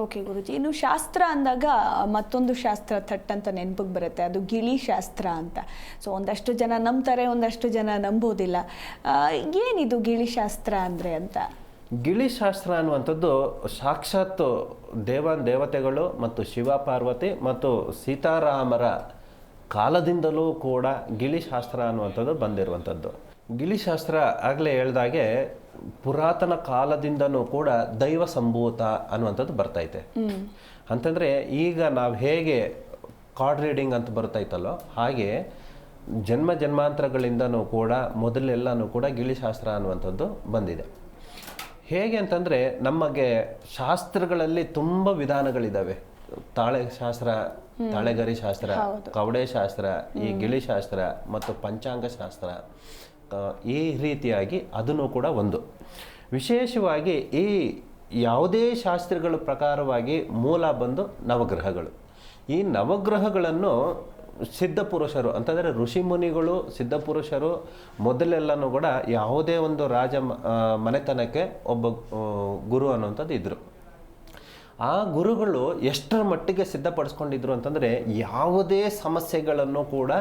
Okay ಗುರುಜಿ, ಇನ್ನು ಶಾಸ್ತ್ರ ಅಂದಾಗ ಮತ್ತೊಂದು ಶಾಸ್ತ್ರ ಥಟ್ಟಂತ ನೆನಪಿಗೆ ಬರುತ್ತೆ, ಅದು ಗಿಳಿ ಶಾಸ್ತ್ರ ಅಂತ. ಸೊ ಒಂದಷ್ಟು ಜನ ನಂಬ್ತಾರೆ, ಒಂದಷ್ಟು ಜನ ನಂಬೋದಿಲ್ಲ. ಏನಿದು ಗಿಳಿ ಶಾಸ್ತ್ರ ಅಂದರೆ ಅಂತ? ಗಿಳಿ ಶಾಸ್ತ್ರ ಅನ್ನುವಂಥದ್ದು ಸಾಕ್ಷಾತ್ ದೇವತೆಗಳು ಮತ್ತು ಶಿವ ಪಾರ್ವತಿ ಮತ್ತು ಸೀತಾರಾಮರ ಕಾಲದಿಂದಲೂ ಕೂಡ ಗಿಳಿ ಶಾಸ್ತ್ರ ಅನ್ನುವಂಥದ್ದು ಬಂದಿರುವಂಥದ್ದು. ಗಿಳಿ ಶಾಸ್ತ್ರ ಆಗಲೇ ಹೇಳ್ದಾಗೆ ಪುರಾತನ ಕಾಲದಿಂದನೂ ಕೂಡ ದೈವ ಸಂಭೂತ ಅನ್ನುವಂಥದ್ದು ಬರ್ತೈತೆ. ಅಂತಂದರೆ ಈಗ ನಾವು ಹೇಗೆ ಕಾರ್ಡ್ ರೀಡಿಂಗ್ ಅಂತ ಬರ್ತೈತಲ್ಲೋ ಹಾಗೆ ಜನ್ಮಾಂತರಗಳಿಂದನೂ ಕೂಡ ಮೊದಲೆಲ್ಲನೂ ಕೂಡ ಗಿಳಿ ಶಾಸ್ತ್ರ ಅನ್ನುವಂಥದ್ದು ಬಂದಿದೆ. ಹೇಗೆ ಅಂತಂದರೆ ನಮಗೆ ಶಾಸ್ತ್ರಗಳಲ್ಲಿ ತುಂಬ ವಿಧಾನಗಳಿದ್ದಾವೆ. ತಾಳೆ ಶಾಸ್ತ್ರ, ತಾಳೆಗರಿ ಶಾಸ್ತ್ರ, ಕವಡೆ ಶಾಸ್ತ್ರ, ಈ ಗಿಳಿ ಶಾಸ್ತ್ರ ಮತ್ತು ಪಂಚಾಂಗ ಶಾಸ್ತ್ರ, ಈ ರೀತಿಯಾಗಿ ಅದನ್ನು ಕೂಡ ಒಂದು. ವಿಶೇಷವಾಗಿ ಈ ಯಾವುದೇ ಶಾಸ್ತ್ರಗಳ ಪ್ರಕಾರವಾಗಿ ಮೂಲ ಬಂದು ನವಗ್ರಹಗಳು. ಈ ನವಗ್ರಹಗಳನ್ನು ಸಿದ್ಧಪುರುಷರು ಅಂತಂದರೆ ಋಷಿಮುನಿಗಳು, ಸಿದ್ಧಪುರುಷರು ಮೊದಲೆಲ್ಲನೂ ಕೂಡ ಯಾವುದೇ ಒಂದು ರಾಜ ಮನೆತನಕ್ಕೆ ಒಬ್ಬ ಗುರು ಅನ್ನುವಂಥದ್ದು ಇದ್ದರು. ಆ ಗುರುಗಳು ಎಷ್ಟರ ಮಟ್ಟಿಗೆ ಸಿದ್ಧಪಡಿಸ್ಕೊಂಡಿದ್ರು ಅಂತಂದರೆ ಯಾವುದೇ ಸಮಸ್ಯೆಗಳನ್ನು ಕೂಡ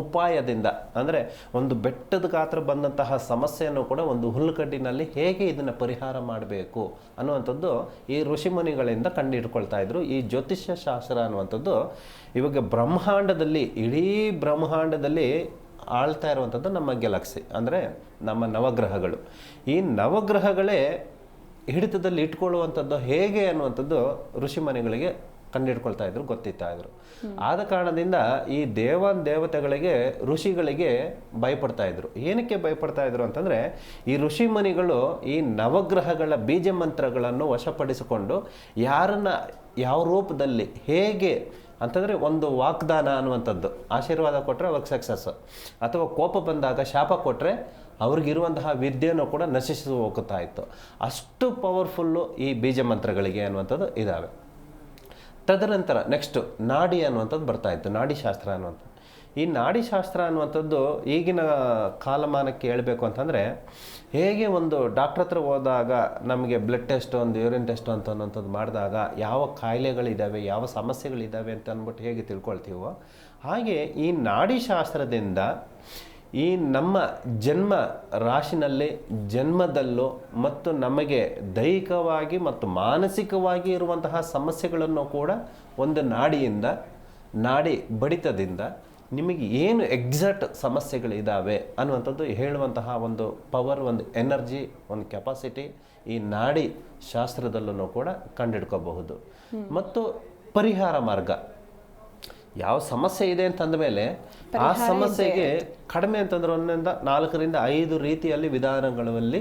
ಉಪಾಯದಿಂದ, ಅಂದರೆ ಒಂದು ಬೆಟ್ಟದ ಗಾತ್ರ ಬಂದಂತಹ ಸಮಸ್ಯೆಯನ್ನು ಕೂಡ ಒಂದು ಹುಲ್ಲುಕಡ್ಡಿನಲ್ಲಿ ಹೇಗೆ ಇದನ್ನು ಪರಿಹಾರ ಮಾಡಬೇಕು ಅನ್ನುವಂಥದ್ದು ಈ ಋಷಿಮುನಿಗಳಿಂದ ಕಂಡುಹಿಡ್ಕೊಳ್ತಾ ಇದ್ರು. ಈ ಜ್ಯೋತಿಷ್ಯ ಶಾಸ್ತ್ರ ಅನ್ನುವಂಥದ್ದು ಇವಾಗ ಬ್ರಹ್ಮಾಂಡದಲ್ಲಿ, ಇಡೀ ಬ್ರಹ್ಮಾಂಡದಲ್ಲಿ ಆಳ್ತಾ ಇರುವಂಥದ್ದು ನಮ್ಮ ಗ್ಯಾಲಕ್ಸಿ, ಅಂದರೆ ನಮ್ಮ ನವಗ್ರಹಗಳು. ಈ ನವಗ್ರಹಗಳೇ ಹಿಡಿತದಲ್ಲಿ ಇಟ್ಕೊಳ್ಳುವಂಥದ್ದು ಹೇಗೆ ಅನ್ನುವಂಥದ್ದು ಋಷಿಮನಿಗಳಿಗೆ ಕಂಡುಹಿಡ್ಕೊಳ್ತಾ ಇದ್ರು, ಗೊತ್ತಿತ್ತಾ ಇದ್ರು. ಆದ ಕಾರಣದಿಂದ ಈ ದೇವತೆಗಳಿಗೆ, ಋಷಿಗಳಿಗೆ ಭಯಪಡ್ತಾ ಇದ್ರು. ಏನಕ್ಕೆ ಭಯಪಡ್ತಾ ಇದ್ರು ಅಂತಂದರೆ ಈ ಋಷಿಮನಿಗಳು ಈ ನವಗ್ರಹಗಳ ಬೀಜ ಮಂತ್ರಗಳನ್ನು ವಶಪಡಿಸಿಕೊಂಡು ಯಾರನ್ನ ಯಾವ ರೂಪದಲ್ಲಿ ಹೇಗೆ ಅಂತಂದರೆ, ಒಂದು ವಾಗ್ದಾನ ಅನ್ನುವಂಥದ್ದು, ಆಶೀರ್ವಾದ ಕೊಟ್ಟರೆ ಅವ್ರಿಗೆ ಸಕ್ಸಸ್, ಅಥವಾ ಕೋಪ ಬಂದಾಗ ಶಾಪ ಕೊಟ್ಟರೆ ಅವ್ರಿಗಿರುವಂತಹ ವಿದ್ಯೆನೂ ಕೂಡ ನಶಿಸಿ ಹೋಗ್ತಾ ಇತ್ತು. ಅಷ್ಟು ಪವರ್ಫುಲ್ಲು ಈ ಬೀಜ ಮಂತ್ರಗಳಿಗೆ ಅನ್ನುವಂಥದ್ದು ಇದ್ದಾವೆ. ತದನಂತರ ನೆಕ್ಸ್ಟು ನಾಡಿ ಅನ್ನುವಂಥದ್ದು ಬರ್ತಾ ಇತ್ತು, ನಾಡಿ ಶಾಸ್ತ್ರ ಅನ್ನುವಂಥದ್ದು. ಈ ನಾಡಿ ಶಾಸ್ತ್ರ ಅನ್ನುವಂಥದ್ದು ಈಗಿನ ಕಾಲಮಾನಕ್ಕೆ ಹೇಳಬೇಕು ಅಂತಂದರೆ, ಹೇಗೆ ಒಂದು ಡಾಕ್ಟ್ರ್ ಹತ್ರ ಹೋದಾಗ ನಮಗೆ ಬ್ಲಡ್ ಟೆಸ್ಟ್, ಒಂದು ಯೂರಿನ್ ಟೆಸ್ಟ್ ಅನ್ನೋಂಥದ್ದು ಮಾಡಿದಾಗ ಯಾವ ಕಾಯಿಲೆಗಳಿದ್ದಾವೆ, ಯಾವ ಸಮಸ್ಯೆಗಳಿದ್ದಾವೆ ಅಂತ ಅಂದ್ಬಿಟ್ಟು ಹೇಗೆ ತಿಳ್ಕೊಳ್ತೀವೋ ಹಾಗೆ ಈ ನಾಡಿ ಶಾಸ್ತ್ರದಿಂದ ಈ ನಮ್ಮ ಜನ್ಮ ರಾಶಿನಲ್ಲಿ ಜನ್ಮದಲ್ಲೂ ಮತ್ತು ನಮಗೆ ದೈಹಿಕವಾಗಿ ಮತ್ತು ಮಾನಸಿಕವಾಗಿ ಇರುವಂತಹ ಸಮಸ್ಯೆಗಳನ್ನು ಕೂಡ ಒಂದು ನಾಡಿಯಿಂದ, ನಾಡಿ ಬಡಿತದಿಂದ ನಿಮಗೆ ಏನು ಎಕ್ಸಾಕ್ಟ್ ಸಮಸ್ಯೆಗಳಿದ್ದಾವೆ ಅನ್ನುವಂಥದ್ದು ಹೇಳುವಂತಹ ಒಂದು ಪವರ್, ಒಂದು ಎನರ್ಜಿ, ಒಂದು ಕೆಪಾಸಿಟಿ ಈ ನಾಡಿ ಶಾಸ್ತ್ರದಲ್ಲೂ ಕೂಡ ಕಂಡುಹಿಡ್ಕೋಬಹುದು. ಮತ್ತು ಪರಿಹಾರ ಮಾರ್ಗ, ಯಾವ ಸಮಸ್ಯೆ ಇದೆ ಅಂತಂದ ಮೇಲೆ ಆ ಸಮಸ್ಯೆಗೆ ಕಡಿಮೆ ಅಂತಂದ್ರೆ 1 4 5 ರೀತಿಯಲ್ಲಿ ವಿಧಾನಗಳಲ್ಲಿ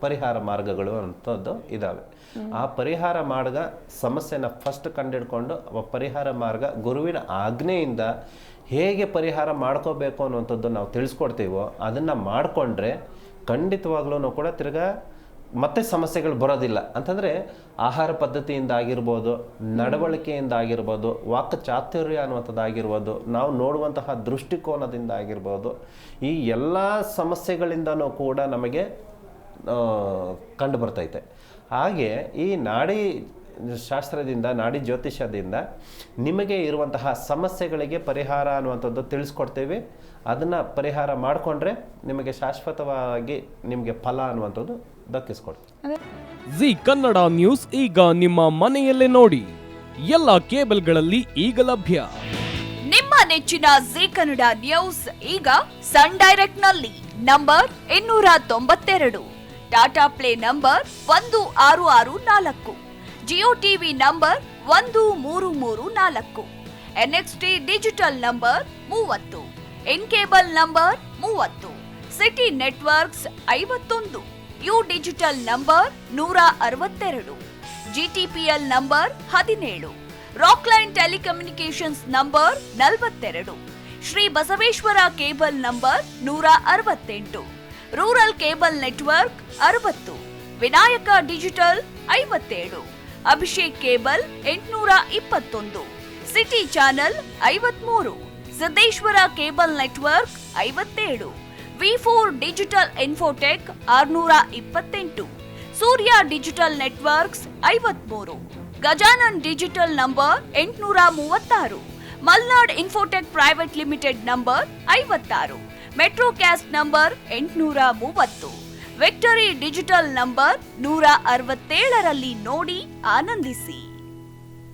ಪರಿಹಾರ ಮಾರ್ಗಗಳು ಅಂತದ್ದು ಇದ್ದಾವೆ. ಆ ಪರಿಹಾರ ಮಾರ್ಗ ಸಮಸ್ಯೆನ ಫಸ್ಟ್ ಕಂಡುಹಿಡ್ಕೊಂಡು ಪರಿಹಾರ ಮಾರ್ಗ ಗುರುವಿನ ಆಜ್ಞೆಯಿಂದ ಹೇಗೆ ಪರಿಹಾರ ಮಾಡ್ಕೋಬೇಕು ಅನ್ನುವಂಥದ್ದು ನಾವು ತಿಳಿಸ್ಕೊಡ್ತೀವೋ ಅದನ್ನು ಮಾಡಿಕೊಂಡ್ರೆ ಖಂಡಿತವಾಗ್ಲೂ ಕೂಡ ತಿರ್ಗಾ ಮತ್ತೆ ಸಮಸ್ಯೆಗಳು ಬರೋದಿಲ್ಲ. ಅಂತಂದರೆ ಆಹಾರ ಪದ್ಧತಿಯಿಂದ ಆಗಿರ್ಬೋದು, ನಡವಳಿಕೆಯಿಂದ ಆಗಿರ್ಬೋದು, ವಾಕ್ ಚಾತುರ್ಯ ಅನ್ನುವಂಥದ್ದಾಗಿರ್ಬೋದು, ನಾವು ನೋಡುವಂತಹ ದೃಷ್ಟಿಕೋನದಿಂದ ಆಗಿರ್ಬೋದು, ಈ ಎಲ್ಲ ಸಮಸ್ಯೆಗಳಿಂದನೂ ಕೂಡ ನಮಗೆ ಕಂಡು ಬರ್ತೈತೆ. ಹಾಗೆ ಈ ನಾಡಿ ಶಾಸ್ತ್ರದಿಂದ, ನಾಡಿ ಜ್ಯೋತಿಷ್ಯದಿಂದ ನಿಮಗೆ ಇರುವಂತಹ ಸಮಸ್ಯೆಗಳಿಗೆ ಪರಿಹಾರ ಅನ್ನುವಂಥದ್ದು ತಿಳಿಸ್ಕೊಡ್ತೇವೆ. ಅದನ್ನು ಪರಿಹಾರ ಮಾಡಿಕೊಂಡ್ರೆ ನಿಮಗೆ ಶಾಶ್ವತವಾಗಿ ನಿಮಗೆ ಫಲ ಅನ್ನುವಂಥದ್ದು ದಕ್ಕಿಸ್ಕೊಡ್ತೀವಿ. ಜಿ ಕನ್ನಡ ನ್ಯೂಸ್ ಈಗ ನಿಮ್ಮ ಮನೆಯಲ್ಲೇ ನೋಡಿ, ಎಲ್ಲ ಕೇಬಲ್ಗಳಲ್ಲಿ ಈಗ ಲಭ್ಯ. ನಿಮ್ಮ ನೆಚ್ಚಿನ ಜಿ ಕನ್ನಡ ನ್ಯೂಸ್ ಈಗ ಸನ್ ಡೈರೆಕ್ಟ್ ನಲ್ಲಿ number 292, Tata Play number 1664, Jio TV number 1334, NXT digital number 30, in cable number 30, city networks 51, U digital number 162, GTPL number 17, Rockline telecommunications number 42, Shri Basaveshwara cable number 168, rural cable network 60, Vinayaka digital 57, Abhishek cable 821, city channel 53, Siddeshwara cable network 57, ವಿ4 digital infotech 628, Surya digital networks 53, Gajanan digital number 836, Malnad infotech private limited number 56, metrocast number 830, victory digital number 167ರಲ್ಲಿ ನೋಡಿ ಆನಂದಿಸಿ.